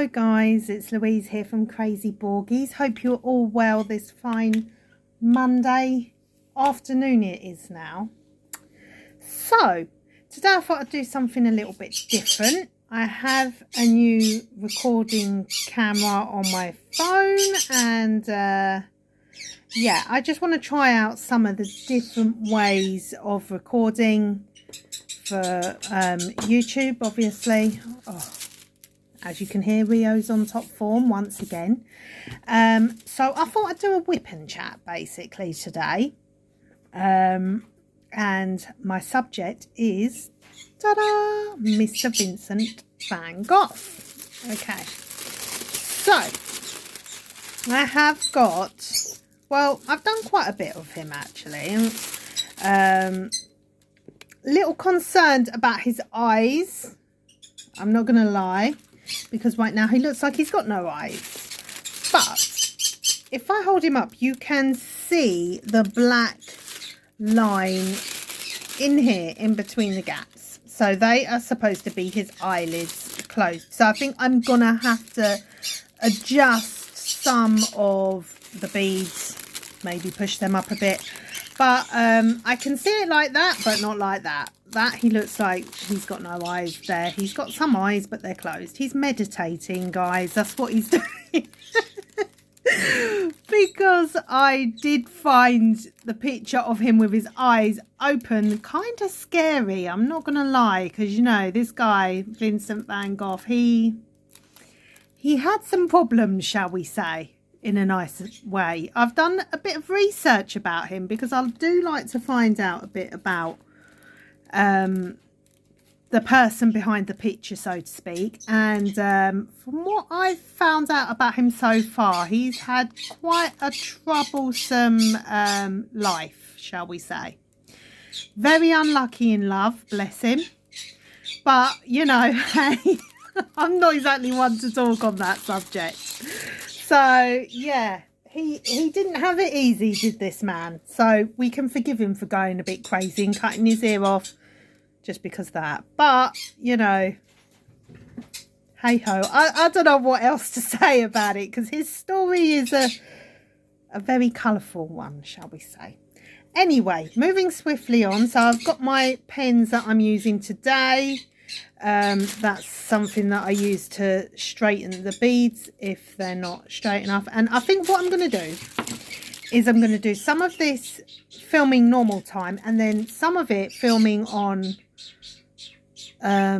Hello guys, it's Louise here from Crazy Borgies. Hope you're all well this fine Monday afternoon it is now. So today I thought I'd do something a little bit different. I have a new recording camera on my phone and yeah, I just want to try out some of the different ways of recording for YouTube, obviously. As you can hear, Rio's on top form once again. So I thought I'd do a whip and chat basically today. And my subject is, ta-da, Mr. Vincent van Gogh. Okay. So, I have got, well, I've done quite a bit of him actually. Little concerned about his eyes. I'm not going to lie. Because right now he looks like he's got no eyes. But if I hold him up, you can see the black line in here, in between the gaps. So they are supposed to be his eyelids closed. So I think I'm going to have to adjust some of the beads. Maybe push them up a bit. But I can see it like that, but not like that. That he looks like he's got no eyes there. He's got some eyes, but they're closed. He's meditating, guys. That's what he's doing. Because I did find the picture of him with his eyes open kind of scary. I'm not going to lie. Because, you know, this guy, Vincent van Gogh, he had some problems, shall we say. In a nice way. I've done a bit of research about him because I do like to find out a bit about the person behind the picture, so to speak. And from what I've found out about him so far, he's had quite a troublesome life, shall we say. Very unlucky in love, bless him. But, you know, hey, I'm not exactly one to talk on that subject. So, yeah, he didn't have it easy, did this man. So we can forgive him for going a bit crazy and cutting his ear off just because of that. But, you know, hey-ho. I don't know what else to say about it because his story is a very colourful one, shall we say. Anyway, moving swiftly on. So I've got my pens that I'm using today. That's something that I use to straighten the beads if they're not straight enough. And I think what I'm going to do is I'm going to do some of this filming normal time and then some of it filming on a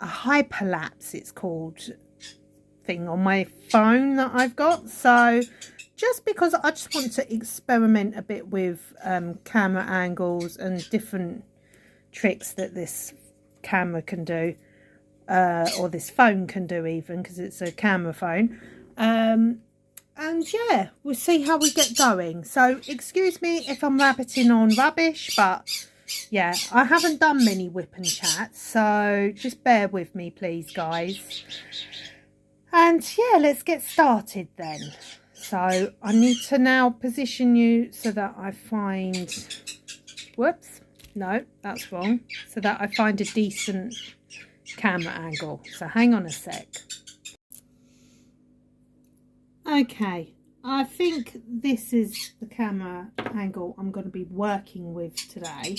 Hyperlapse, it's called, thing on my phone that I've got. So just because I just want to experiment a bit with camera angles and different tricks that this camera can do, or this phone can do even, because it's a camera phone. And yeah, we'll see how we get going. So excuse me if I'm rabbiting on rubbish, but yeah, I haven't done many whip and chats, so just bear with me please, guys. And yeah, let's get started then. So I need to now position you so that I find, whoops, no, that's wrong. So that I find a decent camera angle. So hang on a sec. Okay, I think this is the camera angle I'm going to be working with today.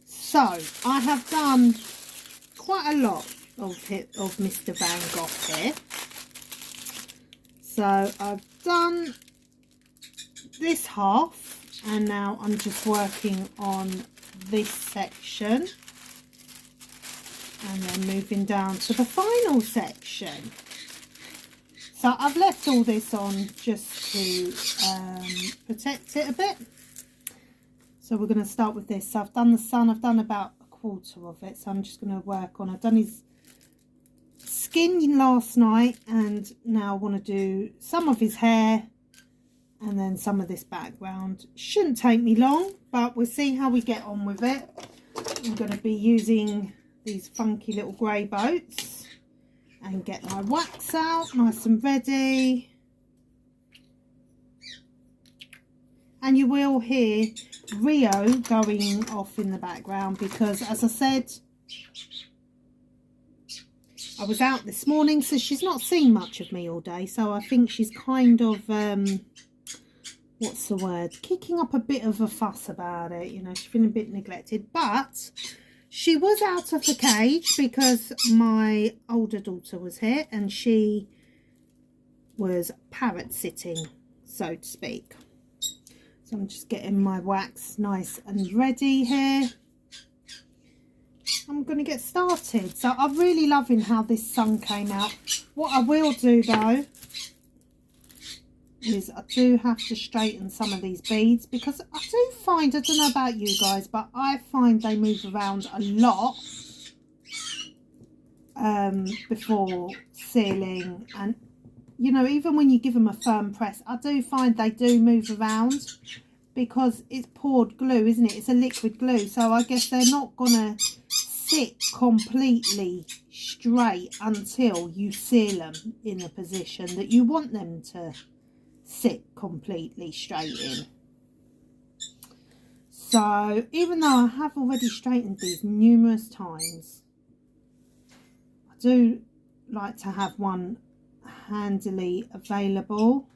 So I have done quite a lot of Mr. Van Gogh here. So I've done this half. And now I'm just working on this section and then moving down to the final section. So I've left all this on just to protect it a bit. So we're going to start with this. So I've done the sun, I've done about a quarter of it. So I'm just going to work on, I've done his skin last night and now I want to do some of his hair. And then some of this background. Shouldn't take me long, but we'll see how we get on with it. I'm going to be using these funky little grey boats and get my wax out nice and ready. And you will hear Rio going off in the background because, as I said, I was out this morning, so she's not seen much of me all day. So I think she's kind of, what's the word? Kicking up a bit of a fuss about it. You know, she's feeling a bit neglected. But she was out of the cage because my older daughter was here and she was parrot sitting, so to speak. So I'm just getting my wax nice and ready here. I'm going to get started. So I'm really loving how this sun came out. What I will do though is I do have to straighten some of these beads because I do find, I don't know about you guys, but I find they move around a lot before sealing. And you know, even when you give them a firm press, I do find they do move around because it's poured glue, isn't it? It's a liquid glue, so I guess they're not gonna sit completely straight until you seal them in a position that you want them to sit completely straight in. So even though I have already straightened these numerous times, I do like to have one handily available,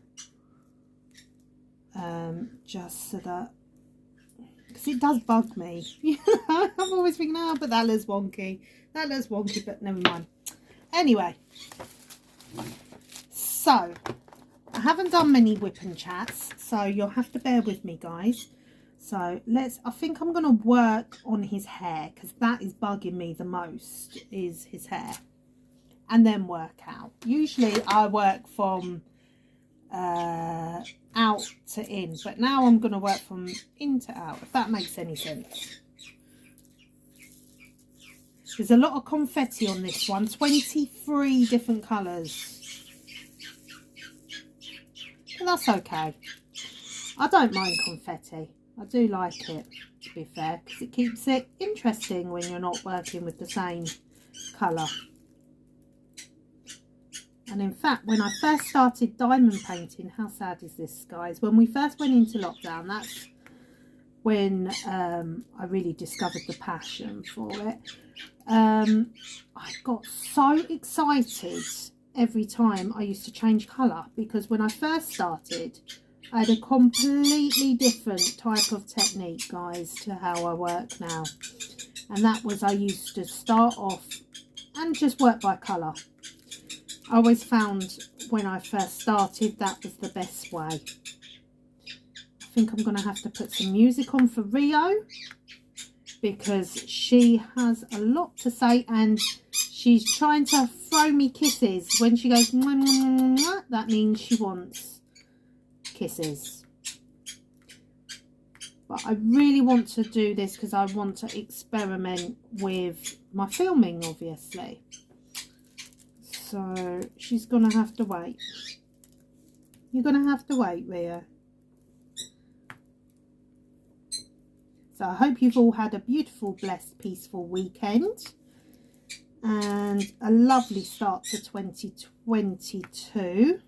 just so that, because it does bug me. You know, I'm always thinking, oh, but that looks wonky, but never mind. Anyway, so I haven't done many whip and chats, so you'll have to bear with me, guys. So I think I'm going to work on his hair, because that is bugging me the most, is his hair. And then work out. Usually I work from out to in, but now I'm going to work from in to out, if that makes any sense. There's a lot of confetti on this one, 23 different colours. But that's okay. I don't mind confetti. I do like it, to be fair, because it keeps it interesting when you're not working with the same colour. And in fact, when I first started diamond painting, how sad is this, guys? When we first went into lockdown, that's when I really discovered the passion for it. I got so excited every time I used to change colour, because when I first started, I had a completely different type of technique, guys, to how I work now. And that was, I used to start off and just work by colour. I always found when I first started that was the best way. I think I'm going to have to put some music on for Rio, because she has a lot to say and she's trying to throw me kisses. When she goes, mwah, mwah, mwah, mwah, that means she wants kisses. But I really want to do this because I want to experiment with my filming, obviously. So she's going to have to wait. You're going to have to wait, Rio. So I hope you've all had a beautiful, blessed, peaceful weekend. And a lovely start to 2022.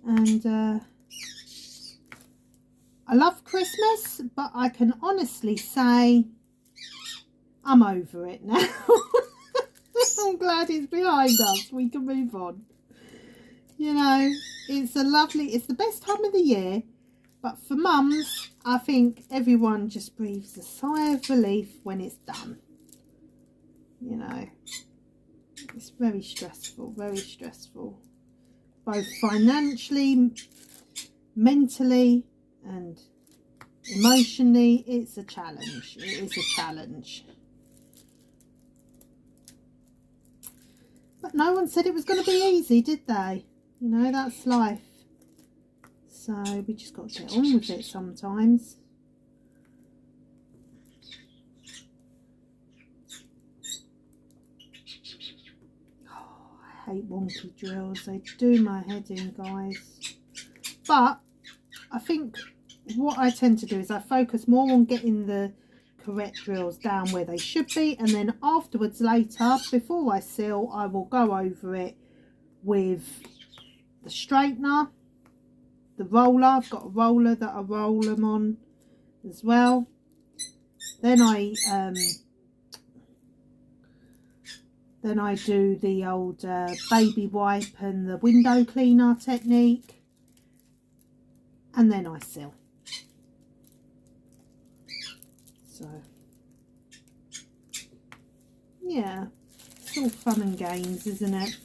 And I love Christmas, but I can honestly say I'm over it now. I'm glad it's behind us. We can move on. You know, it's the best time of the year. But for mums, I think everyone just breathes a sigh of relief when it's done. You know, it's very stressful, both financially, mentally and emotionally. It's a challenge. It is a challenge. But no one said it was going to be easy, did they? You know, that's life. So we just got to get on with it sometimes. Oh, I hate wonky drills. They do my head in, guys. But I think what I tend to do is I focus more on getting the correct drills down where they should be, and then afterwards, later, before I seal, I will go over it with the straightener, the roller. I've got a roller that I roll them on as well. Then I Then I do the old baby wipe and the window cleaner technique, and then I seal. So yeah, it's all fun and games, isn't it?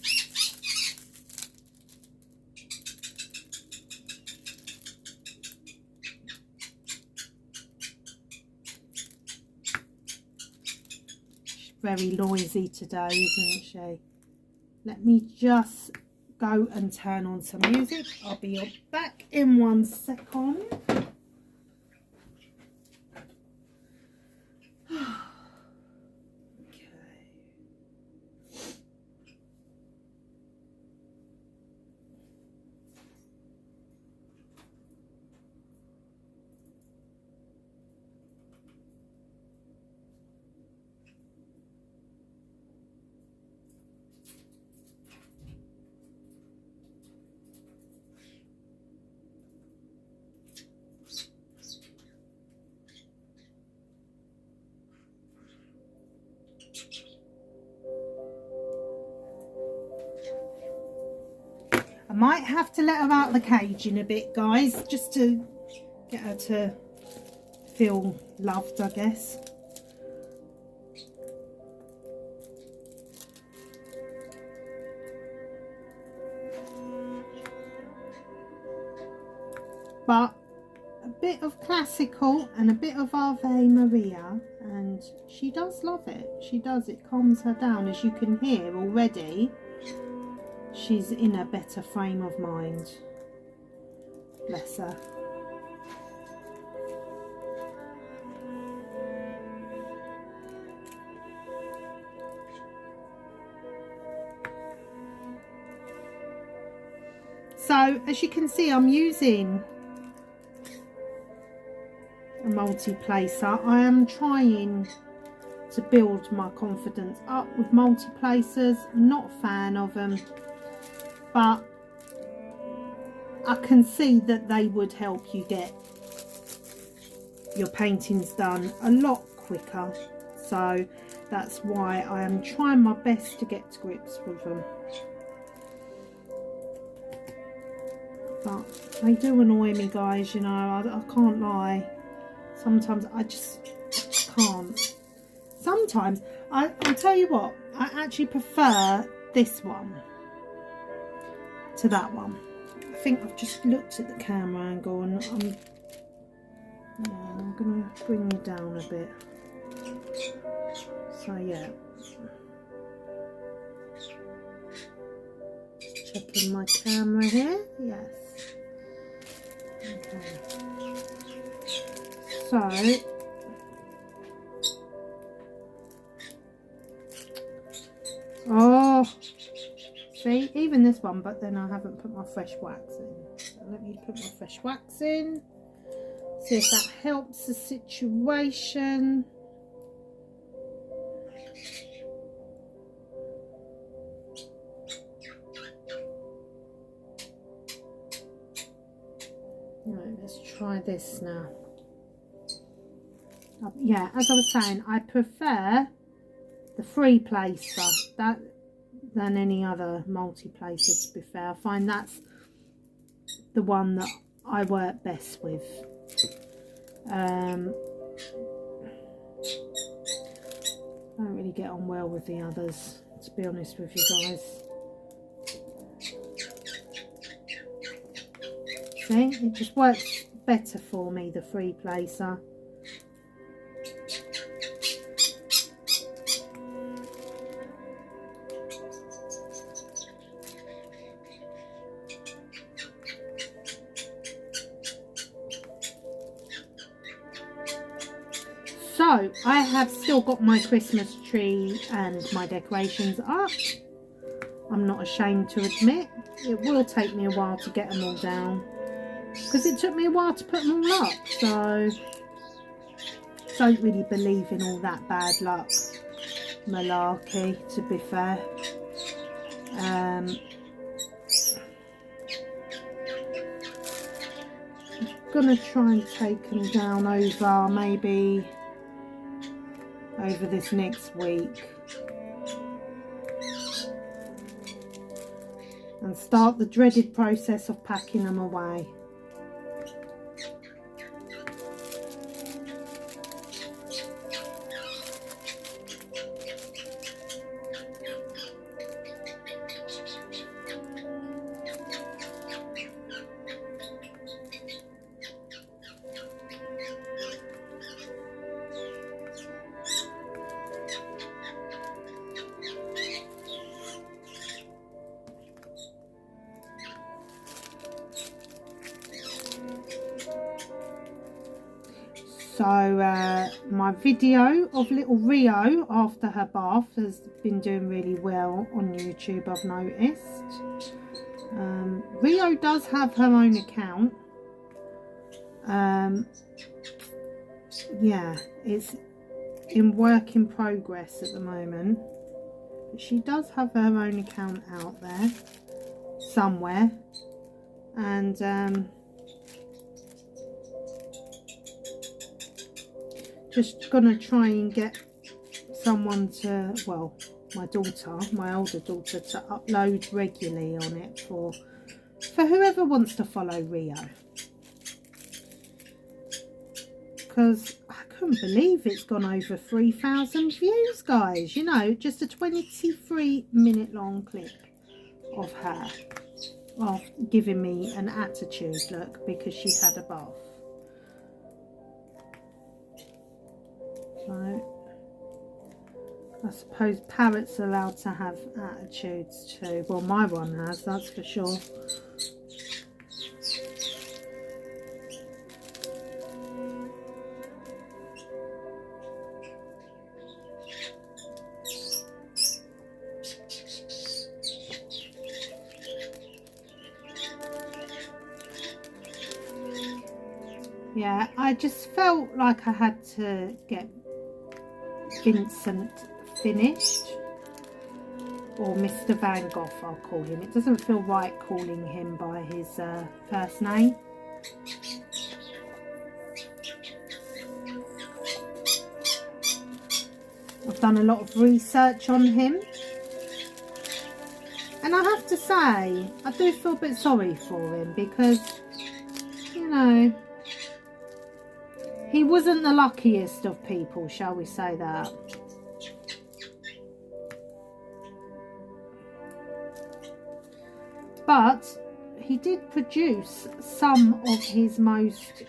Very noisy today, isn't she? Let me just go and turn on some music. I'll be back in 1 second. I might have to let her out of the cage in a bit, guys, just to get her to feel loved, I guess. But a bit of classical and a bit of Ave Maria, and she does love it. She does. It calms her down, as you can hear already. She's in a better frame of mind. Bless her. So, as you can see, I'm using a multi-placer. I am trying to build my confidence up with multi-placers. I'm not a fan of them, but I can see that they would help you get your paintings done a lot quicker. So that's why I am trying my best to get to grips with them. But they do annoy me, guys, you know, I can't lie. Sometimes I just can't. Sometimes, I'll tell you what, I actually prefer this one to that one. I think I've just looked at the camera angle and I'm going to bring you down a bit. So yeah. Just checking my camera here. Yes. Okay. So, oh, see, even this one, but then I haven't put my fresh wax in. So let me put my fresh wax in, see if that helps the situation. Right, let's try this now. Yeah, as I was saying, I prefer the free placer than any other multi-placer, to be fair. I find that's the one that I work best with. I don't really get on well with the others, to be honest with you guys. See, it just works better for me, the free placer. So, I have still got my Christmas tree and my decorations up. I'm not ashamed to admit. It will take me a while to get them all down, because it took me a while to put them all up. So, don't really believe in all that bad luck malarkey, to be fair. I'm gonna try and take them down over maybe over this next week. and start the dreaded process of packing them away. So my video of little Rio after her bath has been doing really well on YouTube, I've noticed. Rio does have her own account. Yeah, it's in work in progress at the moment. But she does have her own account out there somewhere. And just gonna try and get someone to, well, my daughter, my older daughter, to upload regularly on it for whoever wants to follow Rio, because I couldn't believe it's gone over 3,000 views, guys. You know, just a 23-minute long clip of her giving me an attitude look because she's had a bath. So I suppose parrots are allowed to have attitudes too. Well, my one has, that's for sure. Yeah, I just felt like I had to get Vincent finished, or Mr. Van Gogh I'll call him. It doesn't feel right calling him by his first name. I've done a lot of research on him, and I have to say I do feel a bit sorry for him because, you know, he wasn't the luckiest of people, shall we say that. But he did produce some of his most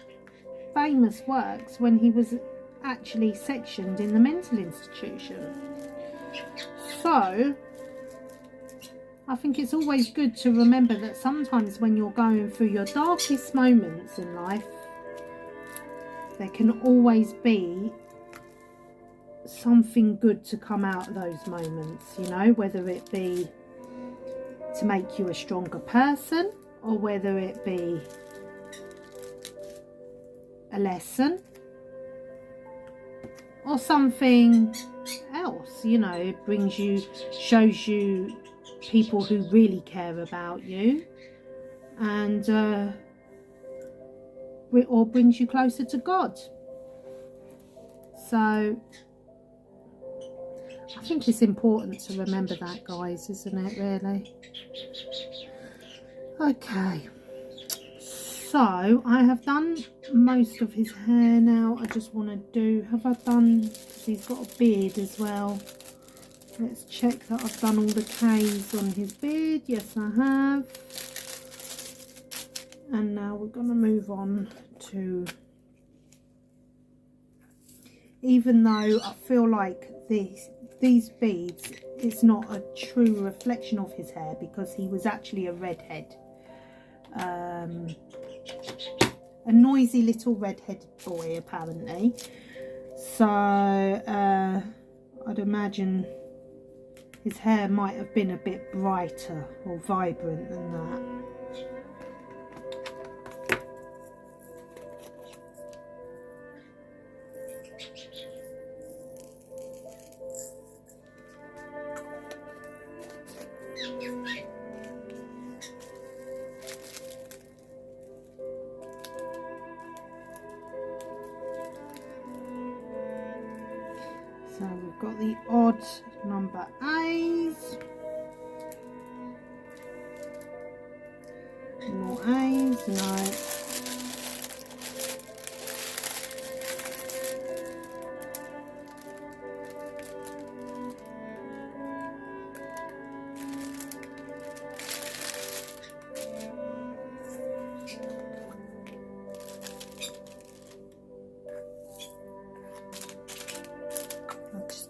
famous works when he was actually sectioned in the mental institution. So I think it's always good to remember that sometimes when you're going through your darkest moments in life, there can always be something good to come out of those moments, you know, whether it be to make you a stronger person, or whether it be a lesson or something else, you know. It brings you, shows you people who really care about you, and or brings you closer to God. So I think it's important to remember that, guys, isn't it, really? Okay, so I have done most of his hair now. I just want to do, have I done, because he's got a beard as well. Let's check that I've done all the K's on his beard. Yes, I have. And now we're going to move on to, even though I feel like these beads, it's not a true reflection of his hair because he was actually a redhead. A noisy little redheaded boy, apparently. So I'd imagine his hair might have been a bit brighter or vibrant than that. So we've got the odd number A's.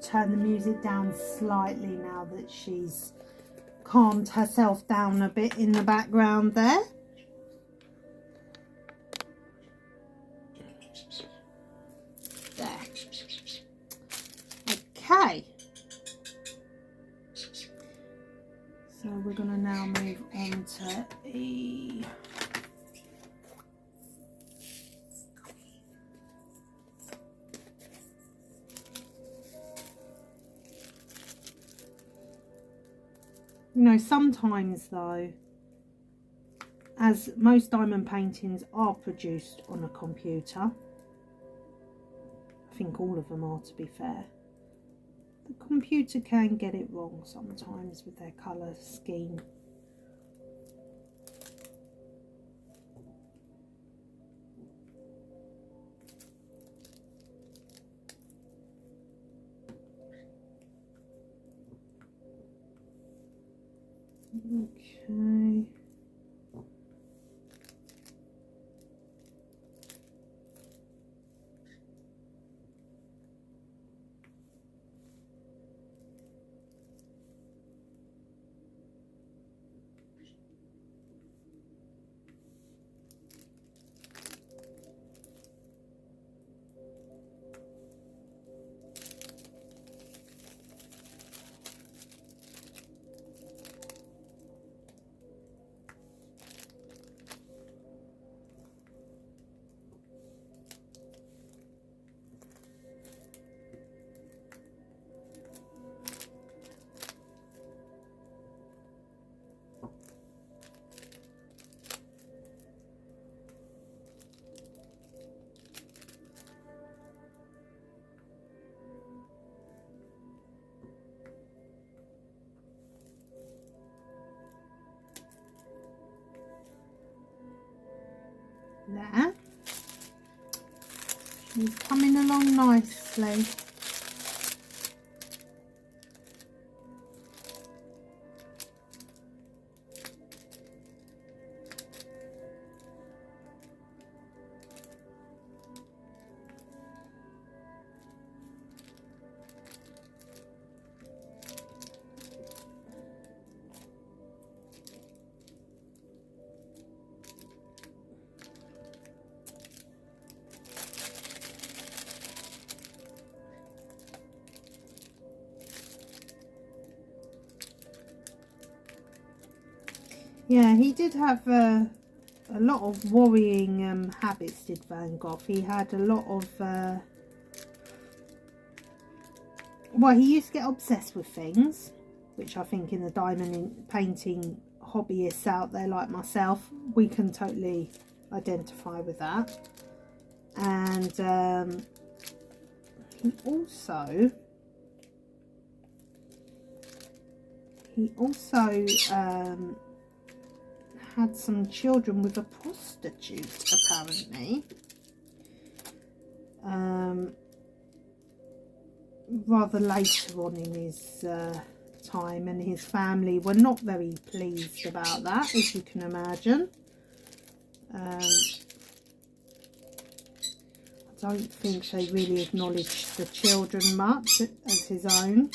turn the music down slightly now that she's calmed herself down a bit in the background there. There. Okay. So we're going to now move on to E. You know, sometimes though, as most diamond paintings are produced on a computer, I think all of them are, to be fair, the computer can get it wrong sometimes with their colour scheme. Okay. There. She's coming along nicely. Yeah, he did have a lot of worrying habits, did Van Gogh. He had a lot of, well, he used to get obsessed with things, which I think in the diamond painting hobbyists out there like myself, we can totally identify with that. And he also had some children with a prostitute, apparently, rather later on in his time, and his family were not very pleased about that, as you can imagine. I don't think they really acknowledged the children much as his own.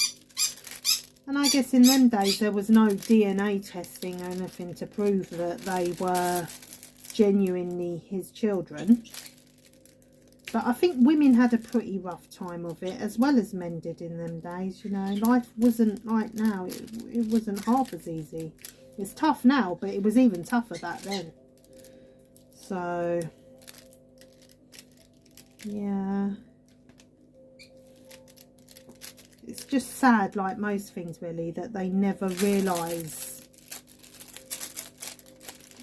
And I guess in them days there was no DNA testing or anything to prove that they were genuinely his children. But I think women had a pretty rough time of it, as well as men did in them days. You know, life wasn't like now. It wasn't half as easy. It's tough now, but it was even tougher back then. So, yeah. It's just sad, like most things really, that they never realise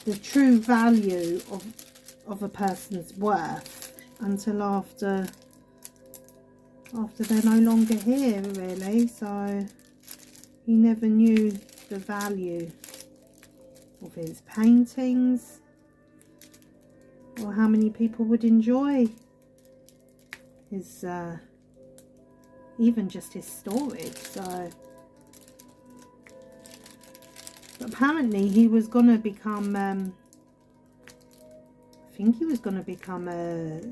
the true value of a person's worth until after they're no longer here, really. So he never knew the value of his paintings, or how many people would enjoy his even just his story. So, but apparently he was going to become, I think he was going to become a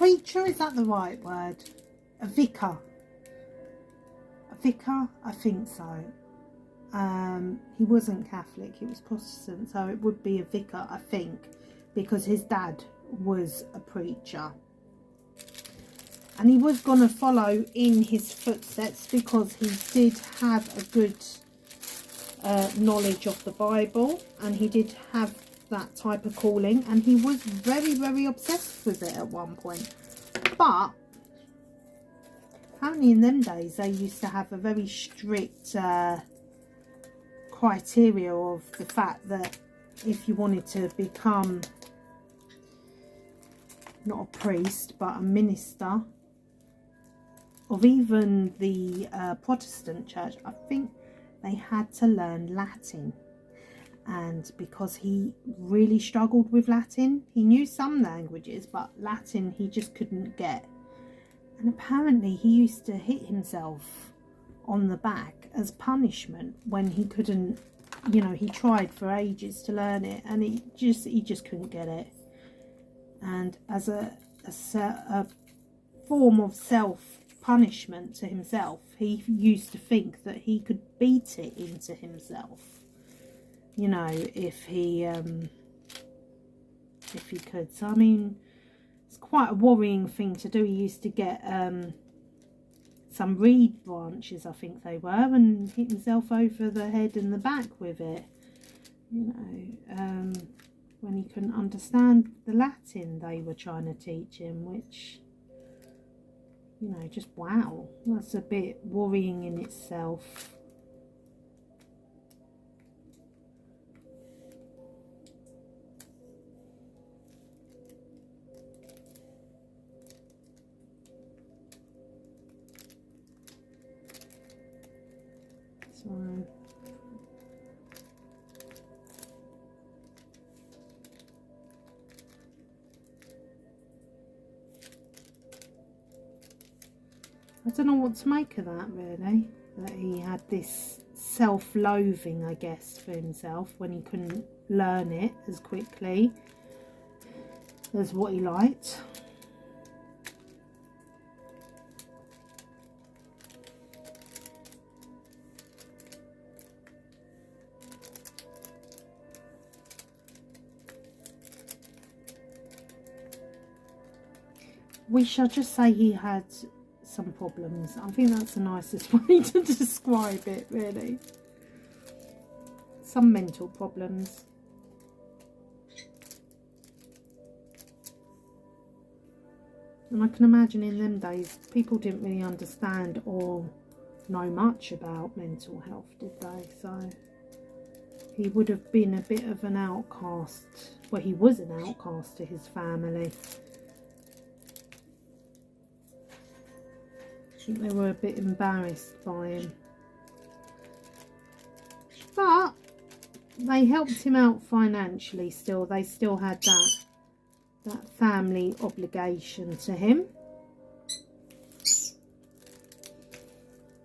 preacher, is that the right word? A vicar. A vicar? I think so. He wasn't Catholic, he was Protestant, so it would be a vicar, I think, because his dad was a preacher. And he was going to follow in his footsteps because he did have a good knowledge of the Bible, and he did have that type of calling, and he was very, very obsessed with it at one point. But apparently in them days they used to have a very strict criteria of the fact that if you wanted to become not a priest but a minister of even the Protestant church, I think they had to learn Latin. And because he really struggled with Latin, he knew some languages, but Latin he just couldn't get. And apparently he used to hit himself on the back as punishment when he couldn't, you know, he tried for ages to learn it and he just couldn't get it. And as a form of self-punishment to himself, he used to think that he could beat it into himself, you know, if he could. So I mean, it's quite a worrying thing to do. He used to get some reed branches, I think they were, and hit himself over the head and the back with it, you know, when he couldn't understand the Latin they were trying to teach him, which, you know, just wow, that's a bit worrying in itself. So I don't know what to make of that, really, that he had this self-loathing, I guess, for himself when he couldn't learn it as quickly as what he liked. We shall just say he had some problems. I think that's the nicest way to describe it, really. Some mental problems. And I can imagine in them days people didn't really understand or know much about mental health, did they? So he would have been a bit of an outcast. Well, he was an outcast to his family. I think they were a bit embarrassed by him, but they helped him out financially. Still, they still had that family obligation to him,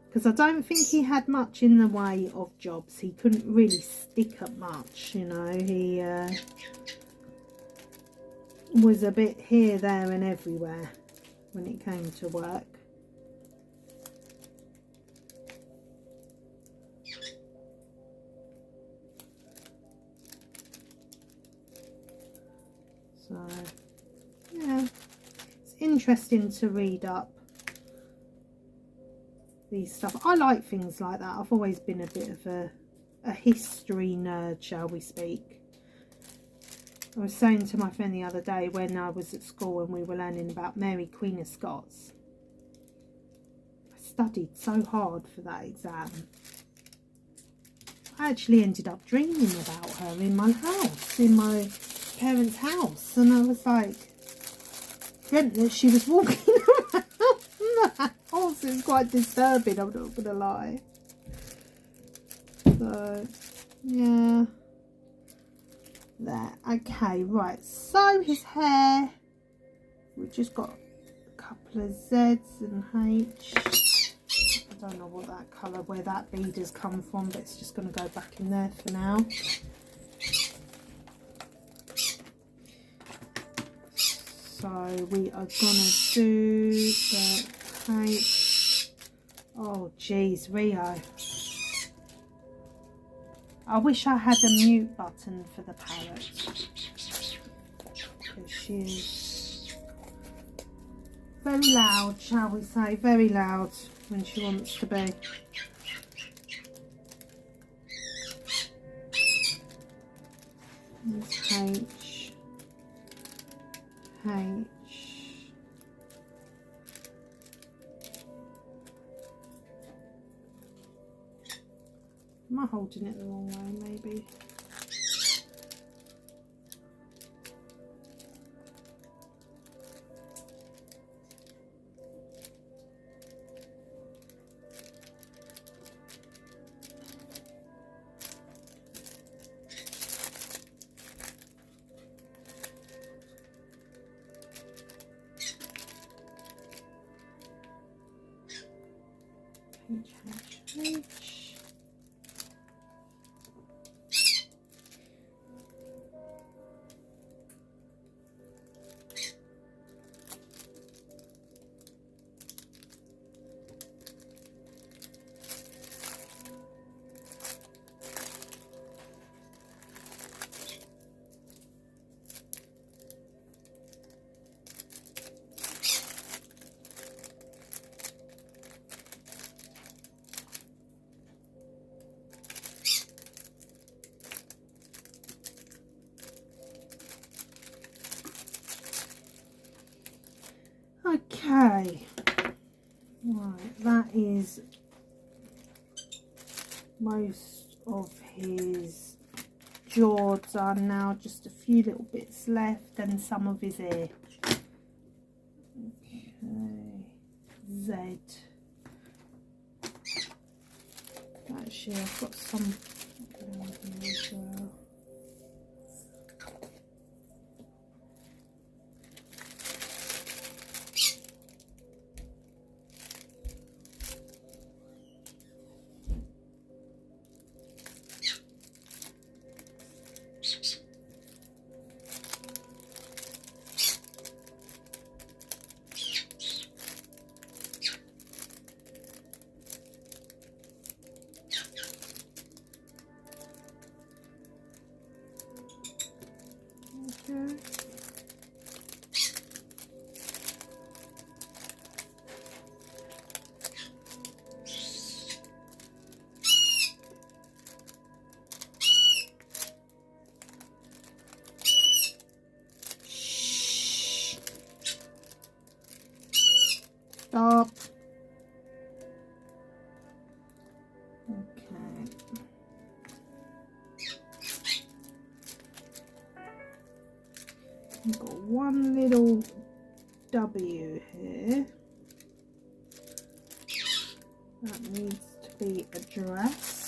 because I don't think he had much in the way of jobs. He couldn't really stick at much, you know. He was a bit here, there and everywhere when it came to work. So, yeah, it's interesting to read up these stuff. I like things like that. I've always been a bit of a history nerd, shall we speak. I was saying to my friend the other day when I was at school and we were learning about Mary, Queen of Scots. I studied so hard for that exam. I actually ended up dreaming about her in my house, in my parents' house, and I was like, dreamt that she was walking around the house. It was quite disturbing, I'm not gonna lie. So yeah, there. Okay, right, so his hair, we've just got a couple of Z's and H. I don't know what that colour, where that bead has come from, but it's just going to go back in there for now. So So we are gonna do the H. Oh geez, Rio. I wish I had a mute button for the parrot, because she is very loud, shall we say, very loud when she wants to be. It's H, H. Am I holding it the wrong way, maybe? H. Okay, right, that is most of his jaws done now, just a few little bits left and some of his ear. Okay, Z. Actually, I've got some down here as well. Okay. Stop. Okay. I've got one little W here that needs to be addressed.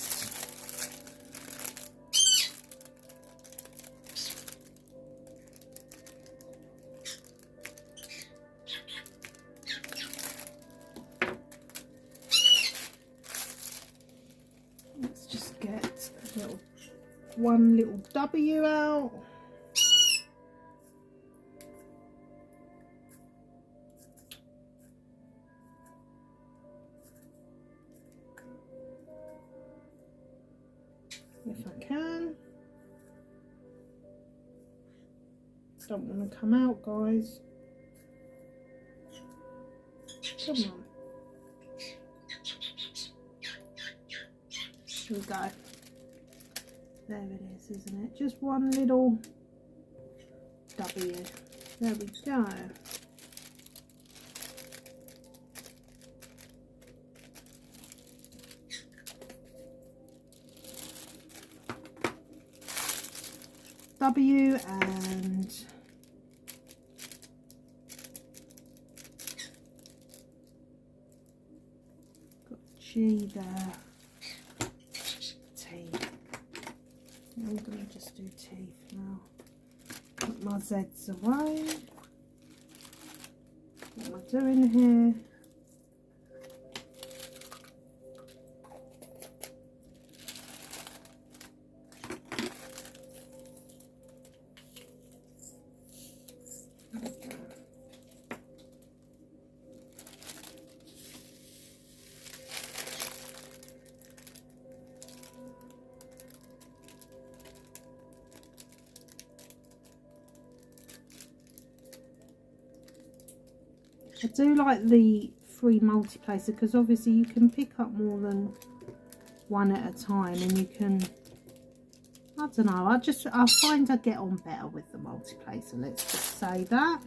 Let's just get one little W out. If I can. Don't want to come out, guys. Come on. Here we go. There it is, isn't it? Just one little W. There we go. W and got G there. T. I'm going to just do T for now. Put my Z's away. What am I doing here? I do like the free multiplacer because obviously you can pick up more than one at a time, and you can, I don't know, I find I get on better with the multiplacer, let's just say that.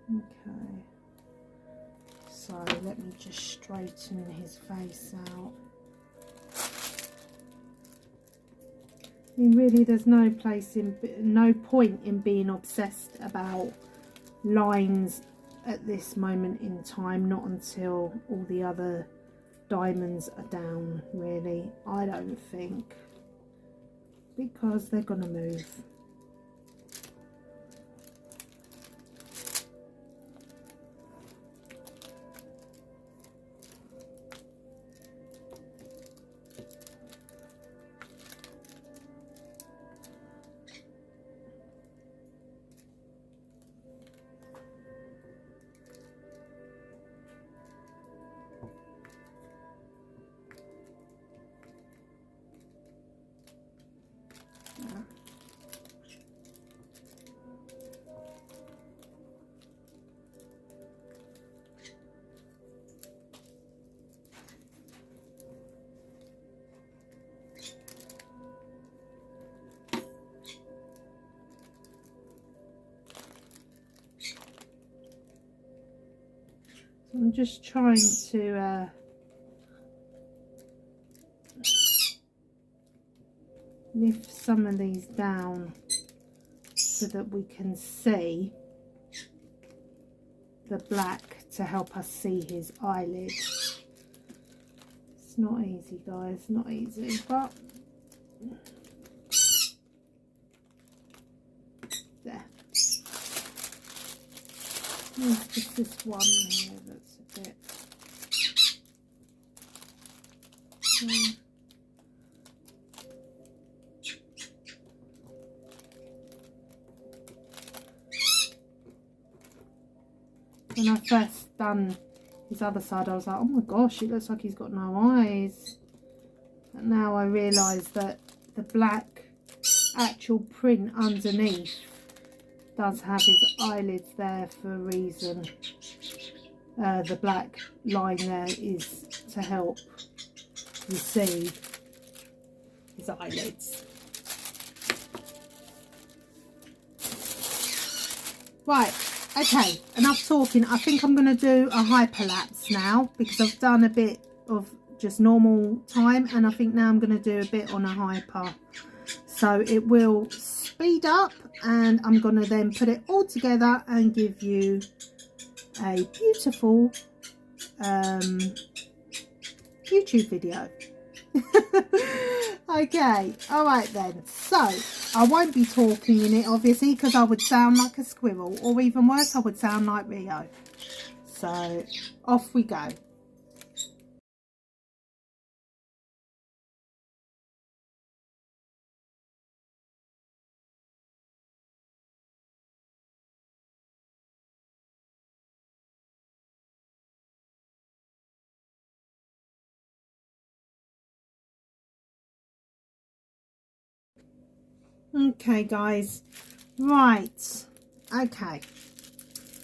Okay, so let me just straighten his face out. I mean, really, there's no point in being obsessed about lines at this moment in time, not until all the other diamonds are down, really, I don't think, because they're gonna move. I'm just trying to lift some of these down so that we can see the black to help us see his eyelid. It's not easy, guys, not easy, but there. There's just this one here that's a bit. When I first done his other side, I was like, oh my gosh, it looks like he's got no eyes. But now I realise that the black actual print underneath does have his eyelids there for a reason. The black line there is to help you see his eyelids. Right, okay, enough talking. I think I'm going to do a hyperlapse now, because I've done a bit of just normal time, and I think now I'm going to do a bit on a hyper. So it will speed up, and I'm going to then put it all together and give you a beautiful YouTube video. Okay, all right then. So I won't be talking in it, obviously, because I would sound like a squirrel, or even worse, I would sound like Rio. So off we go. Okay guys, right, okay,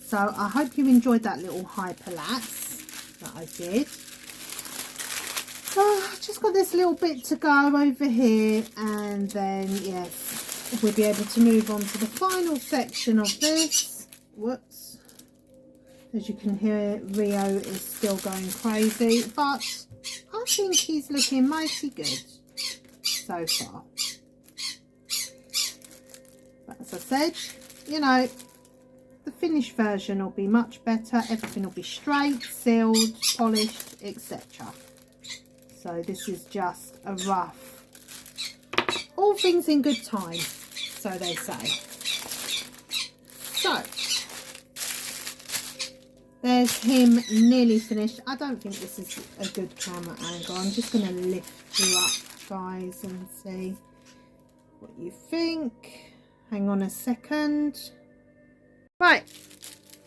so I hope you enjoyed that little hyperlapse that I did. So I've just got this little bit to go over here, and then yes, we'll be able to move on to the final section of this. Whoops, as you can hear, Rio is still going crazy, but I think he's looking mighty good so far. As I said, you know, the finished version will be much better. Everything will be straight, sealed, polished, etc. So this is just a rough. All things in good time, so they say. So there's him nearly finished. I don't think this is a good camera angle. I'm just going to lift you up, guys, and see what you think. Hang on a second. Right,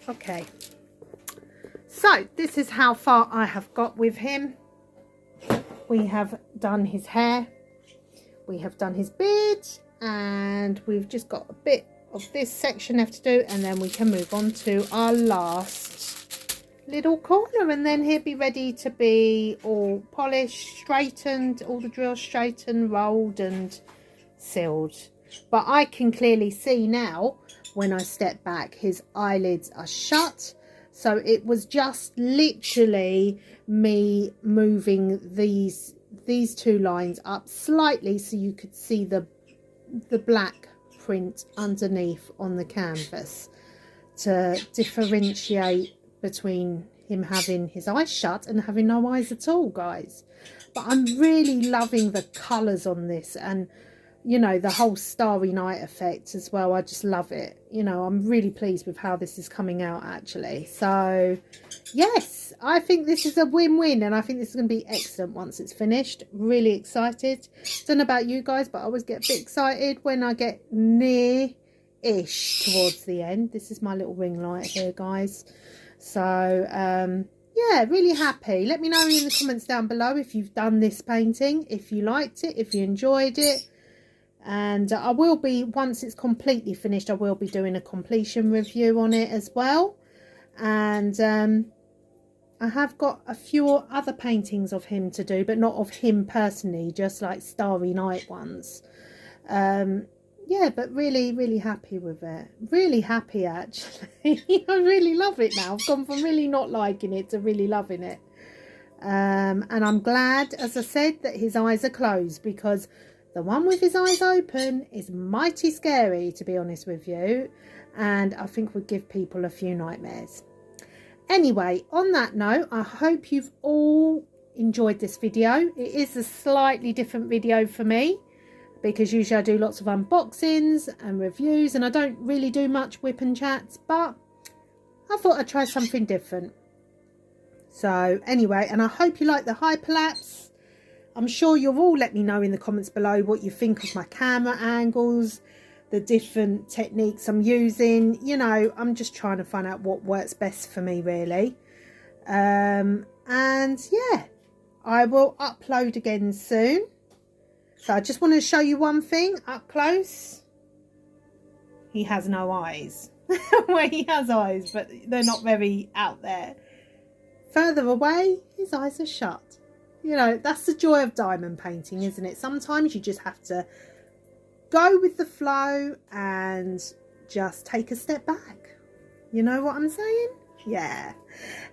okay. So this is how far I have got with him. We have done his hair, we have done his beard, and we've just got a bit of this section left to do, and then we can move on to our last little corner, and then he'll be ready to be all polished, straightened, all the drills straightened, rolled and sealed. But I can clearly see now, when I step back, his eyelids are shut. So it was just literally me moving these two lines up slightly so you could see the black print underneath on the canvas to differentiate between him having his eyes shut and having no eyes at all, guys. But I'm really loving the colours on this, and you know, the whole Starry Night effect as well. I just love it. You know, I'm really pleased with how this is coming out, actually. So, yes, I think this is a win-win, and I think this is going to be excellent once it's finished. Really excited. Don't know about you guys, but I always get a bit excited when I get near-ish towards the end. This is my little ring light here, guys. So, yeah, really happy. Let me know in the comments down below if you've done this painting, if you liked it, if you enjoyed it. And I will be, once it's completely finished, I will be doing a completion review on it as well. And I have got a few other paintings of him to do, but not of him personally, just like Starry Night ones. Yeah, but really happy with it. Really happy, actually. I really love it now. I've gone from really not liking it to really loving it. And I'm glad, as I said, that his eyes are closed, because the one with his eyes open is mighty scary, to be honest with you, and I think would give people a few nightmares. Anyway, on that note, I hope you've all enjoyed this video. It is a slightly different video for me, because usually I do lots of unboxings and reviews, and I don't really do much whip and chats, but I thought I'd try something different. So anyway, and I hope you like the Hyperlapse. I'm sure you'll all let me know in the comments below what you think of my camera angles, the different techniques I'm using. You know, I'm just trying to find out what works best for me, really. And yeah, I will upload again soon. So I just want to show you one thing up close. He has no eyes. Well, he has eyes, but they're not very out there. Further away, his eyes are shut. You know, that's the joy of diamond painting, isn't it? Sometimes you just have to go with the flow and just take a step back. You know what I'm saying? Yeah.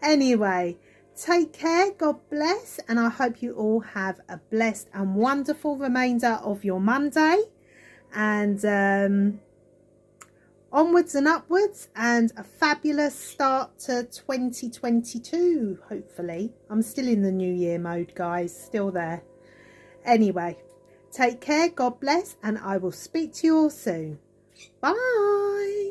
Anyway, take care. God bless. And I hope you all have a blessed and wonderful remainder of your Monday. And onwards and upwards, and a fabulous start to 2022, hopefully. I'm still in the new year mode, guys, still there. Anyway, take care, God bless, and I will speak to you all soon. Bye.